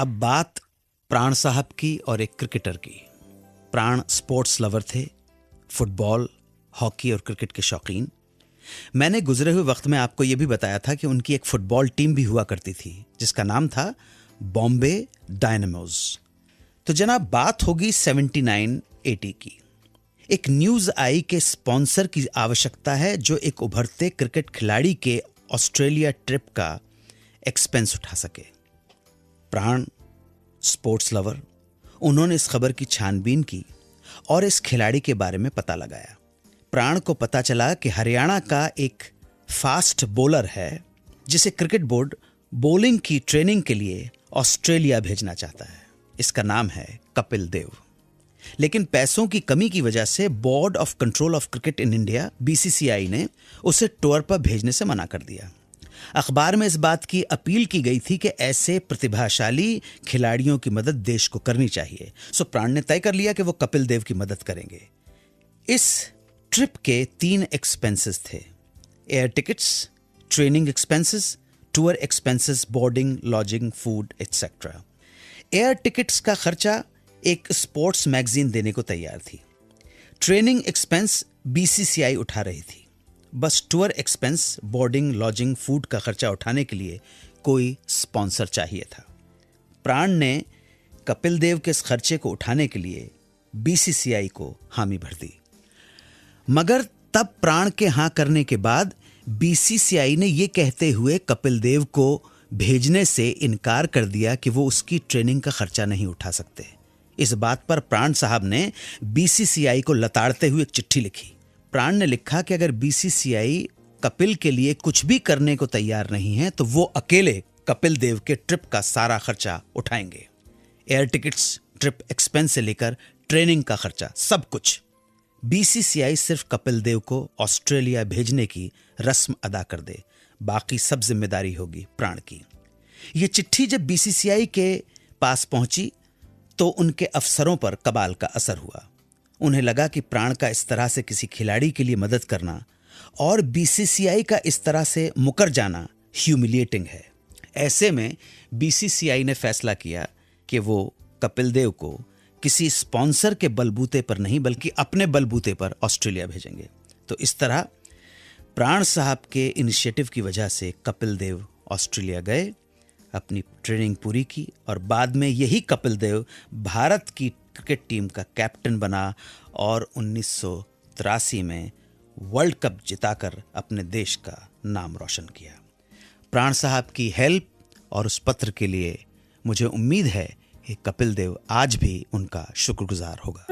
अब बात प्राण साहब की और एक क्रिकेटर की। प्राण स्पोर्ट्स लवर थे, फुटबॉल, हॉकी और क्रिकेट के शौकीन। मैंने गुजरे हुए वक्त में आपको यह भी बताया था कि उनकी एक फुटबॉल टीम भी हुआ करती थी जिसका नाम था बॉम्बे डायनामोज। तो जनाब, बात होगी 79-80 की। एक न्यूज आई कि स्पॉन्सर की आवश्यकता है जो एक उभरते क्रिकेट खिलाड़ी के ऑस्ट्रेलिया ट्रिप का एक्सपेंस उठा सके। प्राण स्पोर्ट्स लवर, उन्होंने इस खबर की छानबीन की और इस खिलाड़ी के बारे में पता लगाया। प्राण को पता चला कि हरियाणा का एक फास्ट बॉलर है जिसे क्रिकेट बोर्ड बॉलिंग की ट्रेनिंग के लिए ऑस्ट्रेलिया भेजना चाहता है। इसका नाम है कपिल देव। लेकिन पैसों की कमी की वजह से board of control of cricket in India BCCI ने उसे टूर पर भेजने से मना कर दिया। अखबार में इस बात की अपील की गई थी कि ऐसे प्रतिभाशाली खिलाड़ियों की मदद देश को करनी चाहिए। सो प्राण ने तय कर लिया कि वो कपिल देव की मदद करेंगे। इस ट्रिप के 3 एक्सपेंसेस थे: air tickets, training expenses, tour expenses, boarding, lodging, food etcetera. Air tickets का खर्चा एक स्पोर्ट्स मैगजीन देने को तैयार थी। ट्रेनिंग एक्सपेंस BCCI उठा रही थी। बस tour expense, boarding, lodging, food का खर्चा उठाने के लिए कोई स्पॉन्सर चाहिए था। प्राण ने कपिल देव के इस खर्चे को उठाने के लिए BCCI को हामी भर दी। मगर तब प्राण के हाँ करने के बाद BCCI ने यह कहते हुए कपिल देव को भेजने से इनकार कर दिया कि वो उसकी ट्रेनिंग का खर्चा नहीं उठा सकते। इस बात पर प्राण साहब ने BCCI को लताड़ते हुए एक चिट्ठी लिखी। प्राण ने लिखा कि अगर BCCI कपिल के लिए कुछ भी करने को तैयार नहीं है तो वो अकेले कपिल देव के ट्रिप का सारा खर्चा उठाएंगे। एयर टिकट्स, ट्रिप एक्सपेंस से लेकर ट्रेनिंग का खर्चा, सब कुछ। BCCI सिर्फ कपिल देव को ऑस्ट्रेलिया भेजने की रस्म अदा कर दे, बाकी सब जिम्मेदारी होगी प्राण की। यह चिट्ठी जब BCCI के पास पहुंची तो उनके अफसरों पर कमाल का असर हुआ। उन्हें लगा कि प्राण का इस तरह से किसी खिलाड़ी के लिए मदद करना और BCCI का इस तरह से मुकर जाना ह्यूमिलिएटिंग है। ऐसे में BCCI ने फैसला किया कि वो कपिल देव को किसी स्पॉन्सर के बलबूते पर नहीं बल्कि अपने बलबूते पर ऑस्ट्रेलिया भेजेंगे। तो इस तरह प्राण साहब के इनिशिएटिव की वजह से कपिल देव ऑस्ट्रेलिया गए, अपनी ट्रेनिंग पूरी की और बाद में यही कपिल देव भारत की क्रिकेट टीम का कैप्टन बना और 1983 में वर्ल्ड कप जिताकर अपने देश का नाम रोशन किया। प्राण साहब की हेल्प और उस पत्र के लिए मुझे उम्मीद है कि कपिल देव आज भी उनका शुक्रगुजार होगा।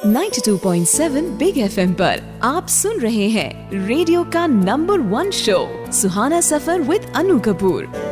92.7 बिग FM पर आप सुन रहे हैं रेडियो का number 1 show Suhana suffer with Anu Kapoor.